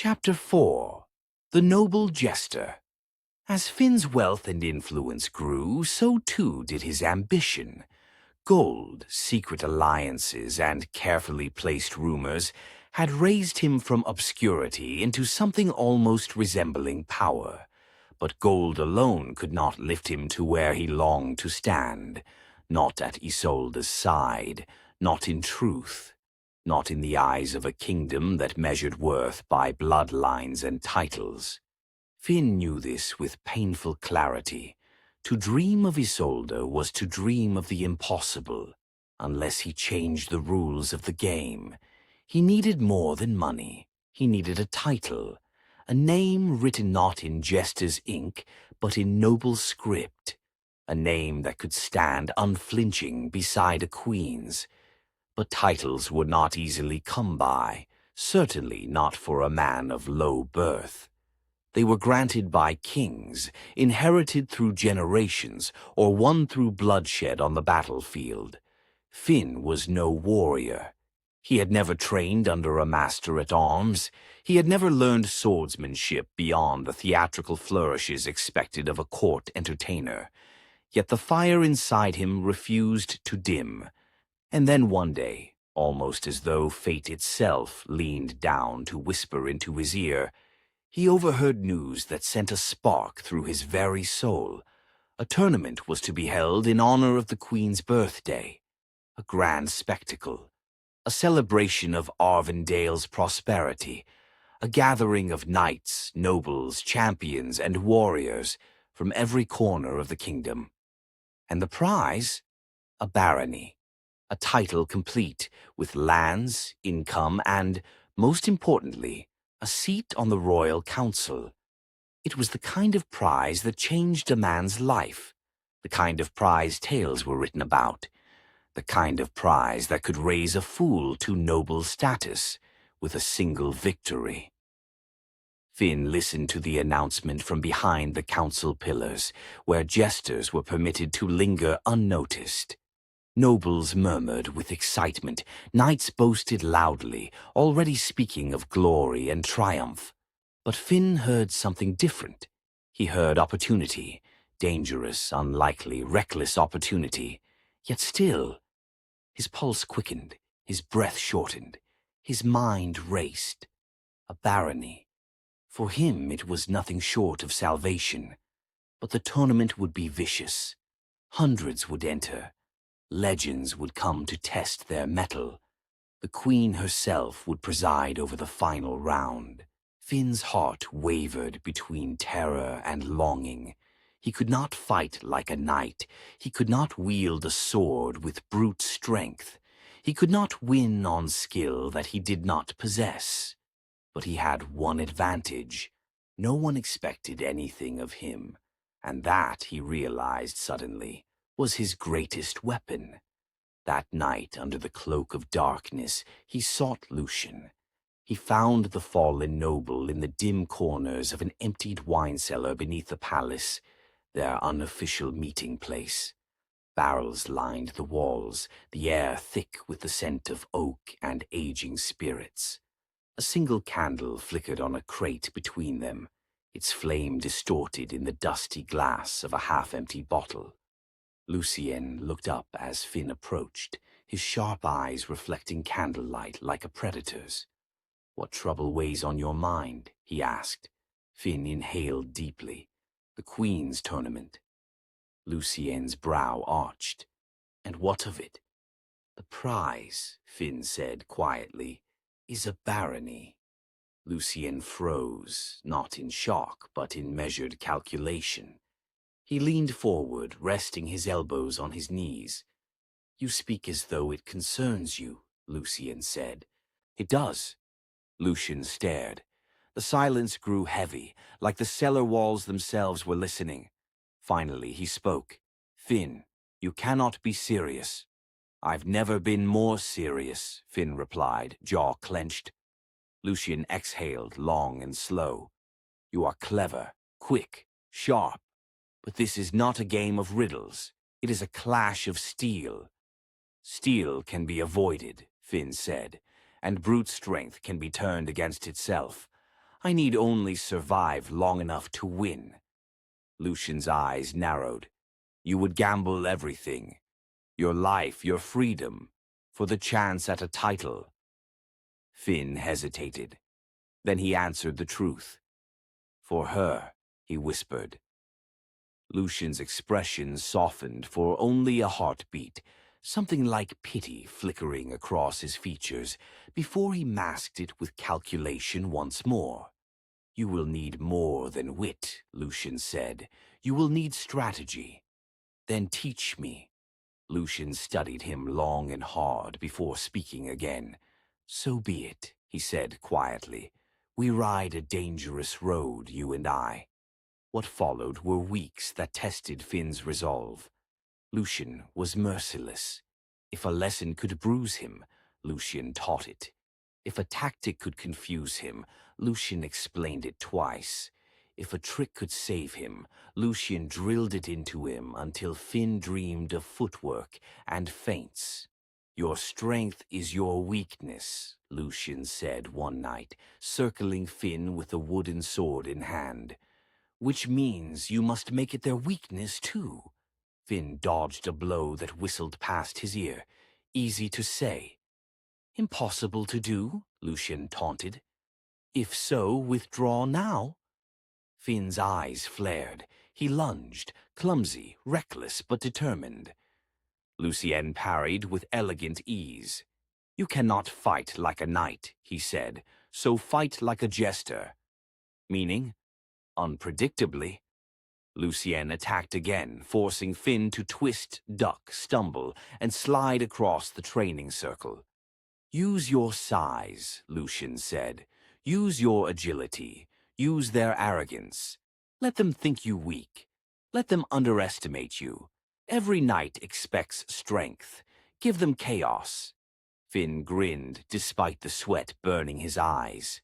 Chapter 4. The Noble Jester. As Finn's wealth and influence grew, so too did his ambition. Gold, secret alliances, and carefully placed rumors had raised him from obscurity into something almost resembling power. But gold alone could not lift him to where he longed to stand. Not at Isolde's side, not in truth. Not in the eyes of a kingdom that measured worth by bloodlines and titles. Finn knew this with painful clarity. To dream of Isolde was to dream of the impossible, unless he changed the rules of the game. He needed more than money. He needed a title, a name written not in Jester's ink, but in noble script, a name that could stand unflinching beside a queen's. But titles were not easily come by, certainly not for a man of low birth. They were granted by kings, inherited through generations, or won through bloodshed on the battlefield. Finn was no warrior. He had never trained under a master-at-arms. He had never learned swordsmanship beyond the theatrical flourishes expected of a court entertainer. Yet the fire inside him refused to dim. And then one day, almost as though fate itself leaned down to whisper into his ear, he overheard news that sent a spark through his very soul. A tournament was to be held in honor of the Queen's birthday. A grand spectacle. A celebration of Arvindale's prosperity. A gathering of knights, nobles, champions, and warriors from every corner of the kingdom. And the prize? A barony. A title complete, with lands, income, and, most importantly, a seat on the royal council. It was the kind of prize that changed a man's life, the kind of prize tales were written about, the kind of prize that could raise a fool to noble status with a single victory. Finn listened to the announcement from behind the council pillars, where jesters were permitted to linger unnoticed. Nobles murmured with excitement, knights boasted loudly, already speaking of glory and triumph. But Finn heard something different. He heard opportunity, dangerous, unlikely, reckless opportunity. Yet still, his pulse quickened, his breath shortened, his mind raced. A barony. For him it was nothing short of salvation. But the tournament would be vicious. Hundreds would enter. Legends would come to test their mettle. The Queen herself would preside over the final round. Finn's heart wavered between terror and longing. He could not fight like a knight. He could not wield a sword with brute strength. He could not win on skill that he did not possess. But he had one advantage. No one expected anything of him, and that, he realized suddenly, was his greatest weapon. That night, under the cloak of darkness, he sought Lucian. He found the fallen noble in the dim corners of an emptied wine cellar beneath the palace, their unofficial meeting place. Barrels lined the walls, the air thick with the scent of oak and aging spirits. A single candle flickered on a crate between them, its flame distorted in the dusty glass of a half-empty bottle. Lucien looked up as Finn approached, his sharp eyes reflecting candlelight like a predator's. "What trouble weighs on your mind?" he asked. Finn inhaled deeply. "The Queen's tournament." Lucien's brow arched. "And what of it?" "The prize," Finn said quietly, "is a barony." Lucien froze, not in shock, but in measured calculation. He leaned forward, resting his elbows on his knees. "You speak as though it concerns you," Lucien said. "It does." Lucien stared. The silence grew heavy, like the cellar walls themselves were listening. Finally he spoke. "Finn, you cannot be serious." "I've never been more serious," Finn replied, jaw clenched. Lucien exhaled, long and slow. "You are clever, quick, sharp. But this is not a game of riddles. It is a clash of steel." "Steel can be avoided," Finn said, "and brute strength can be turned against itself. I need only survive long enough to win. Lucian's eyes narrowed. You would gamble everything. Your life, your freedom, for the chance at a title. Finn hesitated. Then he answered the truth. For her, he whispered. Lucian's expression softened for only a heartbeat, something like pity flickering across his features, before he masked it with calculation once more. You will need more than wit, Lucian said. You will need strategy. Then teach me. Lucian studied him long and hard before speaking again. So be it, he said quietly. We ride a dangerous road, you and I. What followed were weeks that tested Finn's resolve. Lucian was merciless. If a lesson could bruise him, Lucian taught it. If a tactic could confuse him, Lucian explained it twice. If a trick could save him, Lucian drilled it into him until Finn dreamed of footwork and feints. Your strength is your weakness, Lucian said one night, circling Finn with a wooden sword in hand. Which means you must make it their weakness, too. Finn dodged a blow that whistled past his ear. Easy to say. Impossible to do, Lucian taunted. If so, withdraw now. Finn's eyes flared. He lunged, clumsy, reckless, but determined. Lucien parried with elegant ease. You cannot fight like a knight, he said, so fight like a jester. Meaning? Unpredictably, Lucien attacked again, forcing Finn to twist, duck, stumble, and slide across the training circle. Use your size, Lucian said. Use your agility. Use their arrogance. Let them think you weak. Let them underestimate you. Every knight expects strength. Give them chaos. Finn grinned, despite the sweat burning his eyes.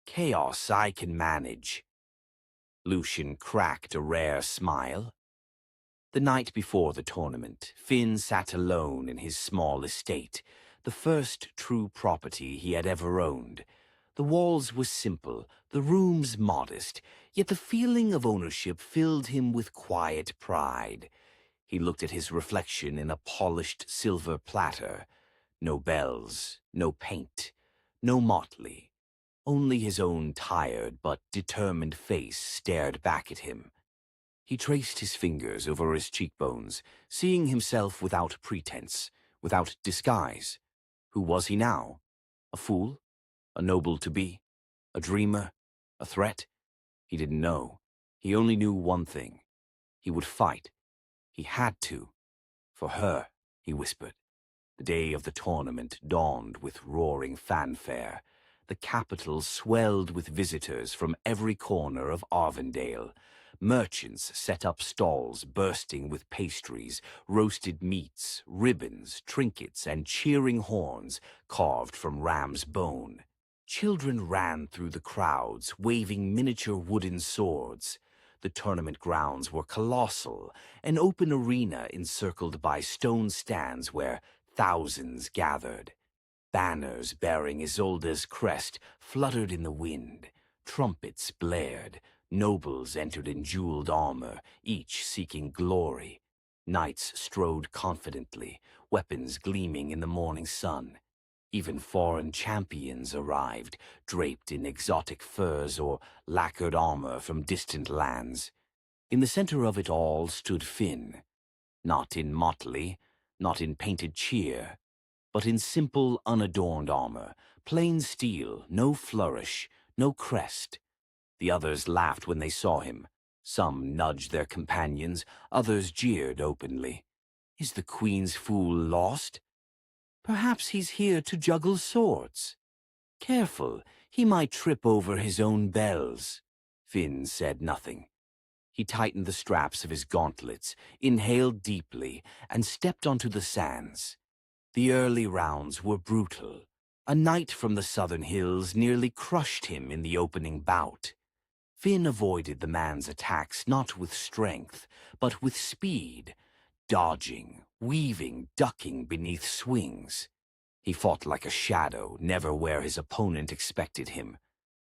Chaos I can manage. Lucian cracked a rare smile. The night before the tournament, Finn sat alone in his small estate, the first true property he had ever owned. The walls were simple, the rooms modest, yet the feeling of ownership filled him with quiet pride. He looked at his reflection in a polished silver platter. No bells, no paint, no motley. Only his own tired but determined face stared back at him. He traced his fingers over his cheekbones, seeing himself without pretense, without disguise. Who was he now? A fool? A noble-to-be? A dreamer? A threat? He didn't know. He only knew one thing. He would fight. He had to. For her, he whispered. The day of the tournament dawned with roaring fanfare. The capital swelled with visitors from every corner of Arvindale. Merchants set up stalls bursting with pastries, roasted meats, ribbons, trinkets, and cheering horns carved from ram's bone. Children ran through the crowds, waving miniature wooden swords. The tournament grounds were colossal, an open arena encircled by stone stands where thousands gathered. Banners bearing Isolde's crest fluttered in the wind. Trumpets blared. Nobles entered in jeweled armor, each seeking glory. Knights strode confidently, weapons gleaming in the morning sun. Even foreign champions arrived, draped in exotic furs or lacquered armor from distant lands. In the center of it all stood Finn, not in motley, not in painted cheer, but in simple, unadorned armor, plain steel, no flourish, no crest. The others laughed when they saw him. Some nudged their companions, others jeered openly. Is the Queen's fool lost? Perhaps he's here to juggle swords. Careful, he might trip over his own bells. Finn said nothing. He tightened the straps of his gauntlets, inhaled deeply, and stepped onto the sands. The early rounds were brutal. A knight from the southern hills nearly crushed him in the opening bout. Finn avoided the man's attacks not with strength, but with speed, dodging, weaving, ducking beneath swings. He fought like a shadow, never where his opponent expected him.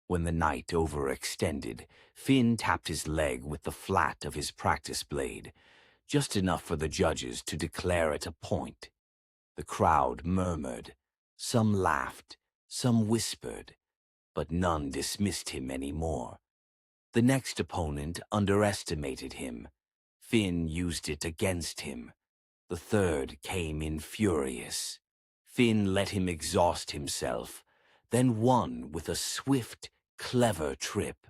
When the knight overextended, Finn tapped his leg with the flat of his practice blade, just enough for the judges to declare it a point. The crowd murmured. Some laughed, some whispered, but none dismissed him anymore. The next opponent underestimated him. Finn used it against him. The third came in furious. Finn let him exhaust himself, then won with a swift, clever trip.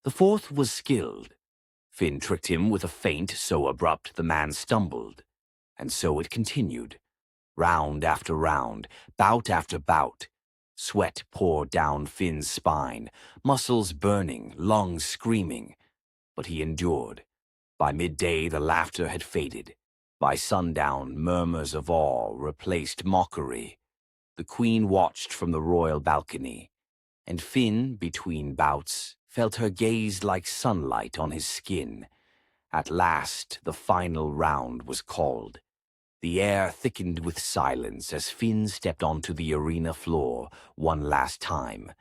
The fourth was skilled. Finn tricked him with a feint so abrupt the man stumbled. And so it continued. Round after round, bout after bout. Sweat poured down Finn's spine, muscles burning, lungs screaming. But he endured. By midday the laughter had faded. By sundown, murmurs of awe replaced mockery. The queen watched from the royal balcony, and Finn, between bouts, felt her gaze like sunlight on his skin. At last, the final round was called. The air thickened with silence as Finn stepped onto the arena floor one last time.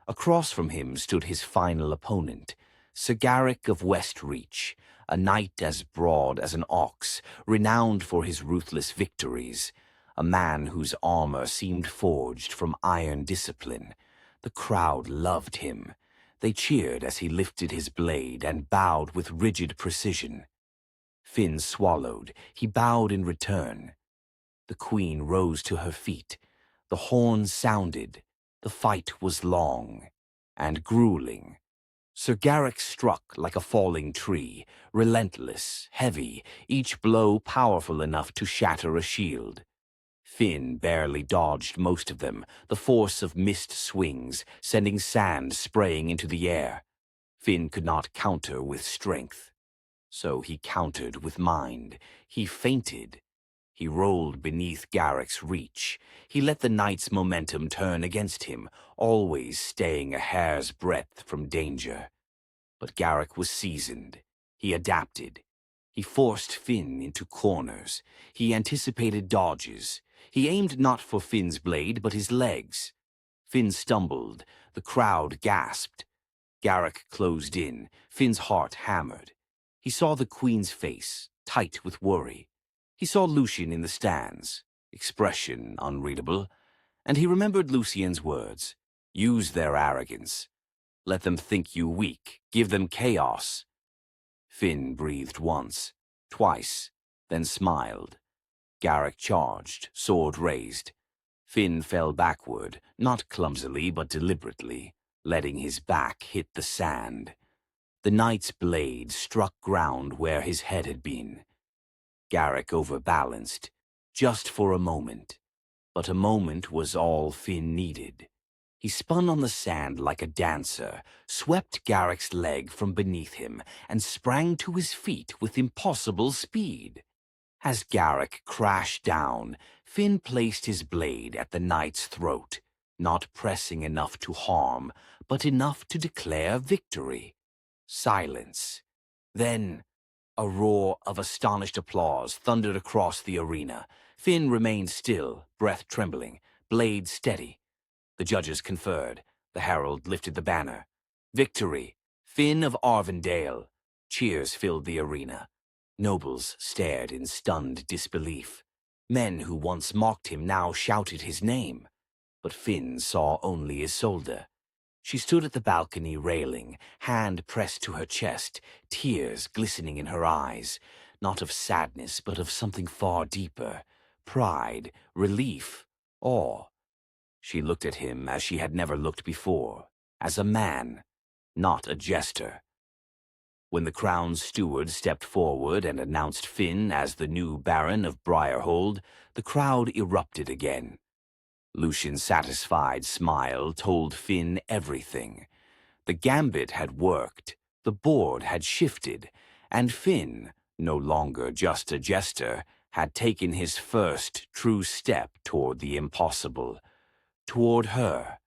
Across from him stood his final opponent, Sir Garrick of Westreach, a knight as broad as an ox, renowned for his ruthless victories, a man whose armor seemed forged from iron discipline. The crowd loved him. They cheered as he lifted his blade and bowed with rigid precision. Finn swallowed. He bowed in return. The queen rose to her feet. The horn sounded. The fight was long and grueling. Sir Garrick struck like a falling tree, relentless, heavy, each blow powerful enough to shatter a shield. Finn barely dodged most of them, the force of missed swings, sending sand spraying into the air. Finn could not counter with strength. So he countered with mind. He feinted. He rolled beneath Garrick's reach. He let the knight's momentum turn against him, always staying a hair's breadth from danger. But Garrick was seasoned. He adapted. He forced Finn into corners. He anticipated dodges. He aimed not for Finn's blade, but his legs. Finn stumbled. The crowd gasped. Garrick closed in. Finn's heart hammered. He saw the queen's face, tight with worry. He saw Lucien in the stands, expression unreadable, and he remembered Lucien's words. Use their arrogance. Let them think you weak. Give them chaos. Finn breathed once, twice, then smiled. Garrick charged, sword raised. Finn fell backward, not clumsily but deliberately, letting his back hit the sand. The knight's blade struck ground where his head had been. Garrick overbalanced, just for a moment. But a moment was all Finn needed. He spun on the sand like a dancer, swept Garrick's leg from beneath him, and sprang to his feet with impossible speed. As Garrick crashed down, Finn placed his blade at the knight's throat, not pressing enough to harm, but enough to declare victory. Silence. Then a roar of astonished applause thundered across the arena. Finn remained still, breath trembling, blade steady. The judges conferred. The herald lifted the banner. Victory! Finn of Arvindale! Cheers filled the arena. Nobles stared in stunned disbelief. Men who once mocked him now shouted his name. But Finn saw only Isolde. She stood at the balcony railing, hand pressed to her chest, tears glistening in her eyes, not of sadness but of something far deeper, pride, relief, awe. She looked at him as she had never looked before, as a man, not a jester. When the crown's steward stepped forward and announced Finn as the new Baron of Briarhold, the crowd erupted again. Lucien's satisfied smile told Finn everything. The gambit had worked, the board had shifted, and Finn, no longer just a jester, had taken his first true step toward the impossible, toward her.